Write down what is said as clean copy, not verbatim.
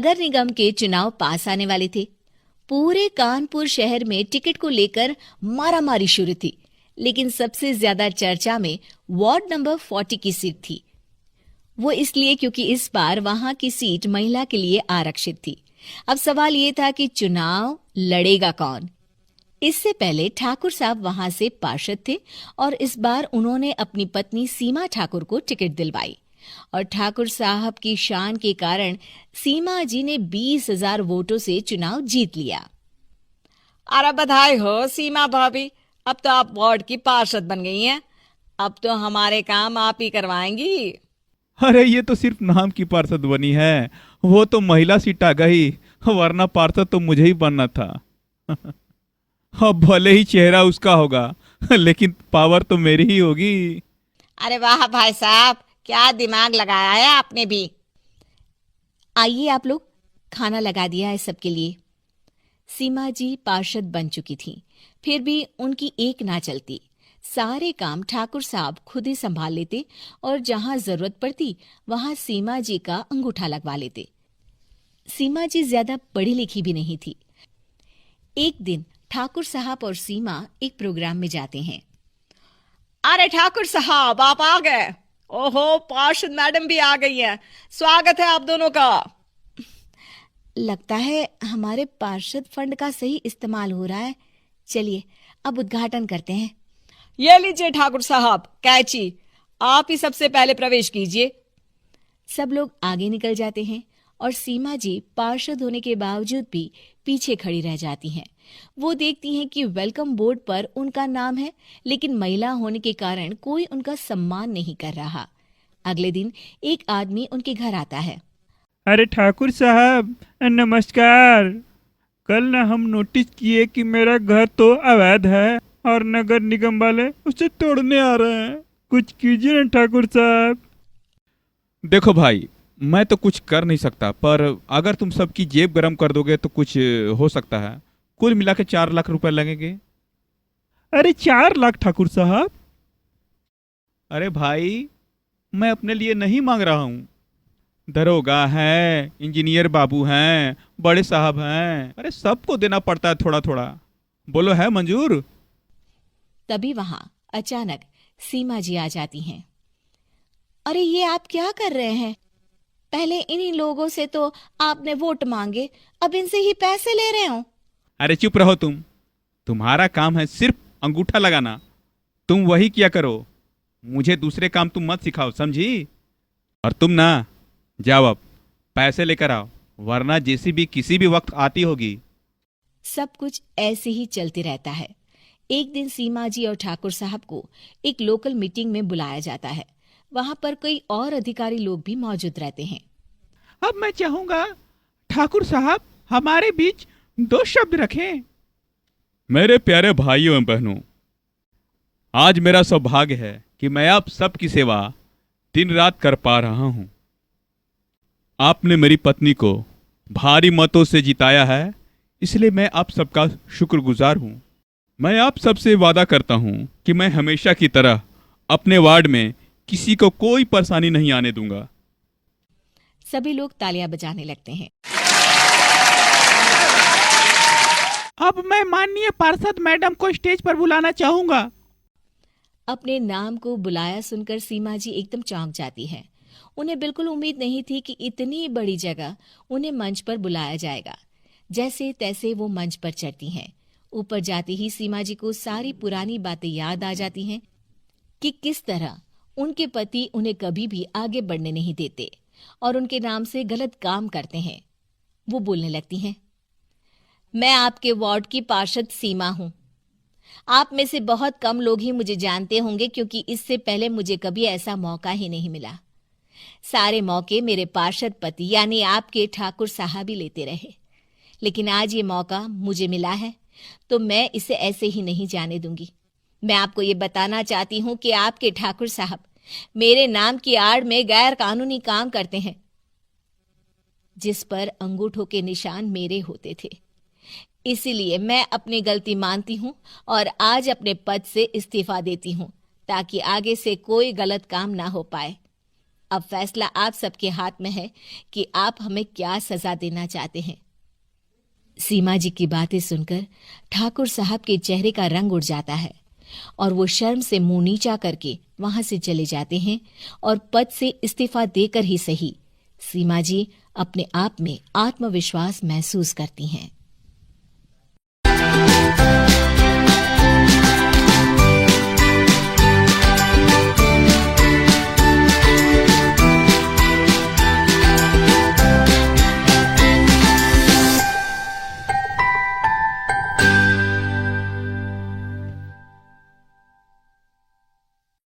नगर निगम के चुनाव पास आने वाले थे। पूरे कानपुर शहर में टिकट को लेकर मारामारी शुरू थी, लेकिन सबसे ज्यादा चर्चा में वार्ड नंबर 40 की सीट थी। वो इसलिए क्योंकि इस बार वहां की सीट महिला के लिए आरक्षित थी। अब सवाल ये था कि चुनाव लड़ेगा कौन। इससे पहले ठाकुर साहब वहां से पार्षद थे और इस बार उन्होंने अपनी पत्नी सीमा ठाकुर को टिकट दिलवाई और ठाकुर साहब की शान के कारण सीमा जी ने 20,000 वोटों से चुनाव जीत लिया। अरे बधाई हो सीमा भाभी, अब तो आप वार्ड की पार्षद बन गई हैं। अब तो हमारे काम आप ही करवाएंगी। अरे ये तो सिर्फ नाम की पार्षद बनी है, वो तो महिला सीट आ गई, वरना पार्षद तो मुझे ही बनना था। अब भले ही चेहरा उसका होगा, लेकिन पावर तो मेरी ही होगी। अरे वाह भाई साहब, क्या दिमाग लगाया है आपने भी। आइए आप लोग, खाना लगा दिया है सबके लिए। सीमा जी पार्षद बन चुकी थी, फिर भी उनकी एक ना चलती। सारे काम ठाकुर साहब खुद ही संभाल लेते और जहां जरूरत पड़ती वहां सीमा जी का अंगूठा लगवा लेते। सीमा जी ज्यादा पढ़ी लिखी भी नहीं थी। एक दिन ठाकुर साहब और सीमा एक प्रोग्राम में जाते हैं। अरे ठाकुर साहब, आप आ गए। ओहो, पार्षद मैडम भी आ गई हैं। स्वागत है आप दोनों का। लगता है हमारे पार्षद फंड का सही इस्तेमाल हो रहा है। चलिए अब उद्घाटन करते हैं। ये लीजिए ठाकुर साहब कैची, आप ही सबसे पहले प्रवेश कीजिए। सब लोग आगे निकल जाते हैं और सीमा जी पार्षद होने के बावजूद भी पीछे खड़ी रह जाती हैं। वो देखती हैं कि वेलकम बोर्ड पर उनका नाम है, लेकिन महिला होने के कारण कोई उनका सम्मान नहीं कर रहा। अगले दिन एक आदमी उनके घर आता है। अरे ठाकुर साहब नमस्कार। कल ना हम नोटिस किए कि मेरा घर तो अवैध है और नगर निगम वाले उसे तोड़ने आ रहे हैं। कुछ कीजिए ना ठाकुर साहब। देखो भाई, मैं तो कुछ कर नहीं सकता, पर अगर तुम सबकी जेब गरम कर दोगे तो कुछ हो सकता है। कुल मिला के 4 लाख रुपए लगेंगे। अरे 4 लाख ठाकुर साहब? अरे भाई, मैं अपने लिए नहीं मांग रहा हूँ। दरोगा हैं, इंजीनियर बाबू हैं, बड़े साहब हैं, अरे सबको देना पड़ता है थोड़ा थोड़ा। बोलो, है मंजूर? तभी वहां अचानक सीमा जी आ जाती हैं। अरे ये आप क्या कर रहे हैं? पहले इन्हीं लोगों से तो आपने वोट मांगे, अब इनसे ही पैसे ले रहे हो। अरे चुप रहो तुम। तुम्हारा काम है सिर्फ अंगूठा लगाना, तुम वही किया करो। मुझे दूसरे काम तुम मत सिखाओ, समझी? और तुम ना, जाओ अब पैसे लेकर आओ, वरना जेसीबी किसी भी वक्त आती होगी। सब कुछ ऐसे ही चलते रहता है। एक दिन सीमा जी और ठाकुर साहब को एक लोकल मीटिंग में बुलाया जाता है। वहां पर कई और अधिकारी लोग भी मौजूद रहते हैं। अब मैं चाहूंगा ठाकुर साहब हमारे बीच 2 शब्द रखें। मेरे प्यारे भाइयों एवं बहनों, आज मेरा सौभाग्य है कि मैं आप सबकी सेवा दिन रात कर पा रहा हूं। आपने मेरी पत्नी को भारी मतों से जिताया है, इसलिए मैं आप सबका शुक्रगुजार हूं। मैं आप सबसे वादा करता हूं कि मैं हमेशा की तरह अपने वार्ड में किसी को कोई परेशानी नहीं आने दूंगा। सभी लोग तालियां बजाने लगते हैं। अब मैं माननीय पार्षद मैडम को स्टेज पर बुलाना चाहूंगा। अपने नाम को बुलाया सुनकर सीमा जी एकदम चौंक जाती है। उन्हें बिल्कुल उम्मीद नहीं थी कि इतनी बड़ी जगह उन्हें मंच पर बुलाया जाएगा। जैसे तैसे वो मंच पर चढ़ती हैं। ऊपर जाते ही सीमा जी को सारी पुरानी बातें याद आ जाती हैं कि किस तरह उनके पति उन्हें कभी भी आगे बढ़ने नहीं देते और उनके नाम से गलत काम करते हैं। वो बोलने लगती हैं, मैं आपके वार्ड की पार्षद सीमा हूं। आप में से बहुत कम लोग ही मुझे जानते होंगे, क्योंकि इससे पहले मुझे कभी ऐसा मौका ही नहीं मिला। सारे मौके मेरे पार्षद पति यानी आपके ठाकुर साहब ही लेते रहे, लेकिन आज ये मौका मुझे मिला है तो मैं इसे ऐसे ही नहीं जाने दूंगी। मैं आपको ये बताना चाहती हूँ कि आपके ठाकुर साहब मेरे नाम की आड़ में गैर कानूनी काम करते हैं, जिस पर अंगूठों के निशान मेरे होते थे। इसीलिए मैं अपनी गलती मानती हूँ और आज अपने पद से इस्तीफा देती हूँ, ताकि आगे से कोई गलत काम ना हो पाए। अब फैसला आप सबके हाथ में है कि आप हमें क्या सजा देना चाहते हैं। सीमा जी की बातें सुनकर ठाकुर साहब के चेहरे का रंग उड़ जाता है और वो शर्म से मुंह नीचा करके वहां से चले जाते हैं और पद से इस्तीफा देकर ही सही सीमा जी अपने आप में आत्मविश्वास महसूस करती हैं।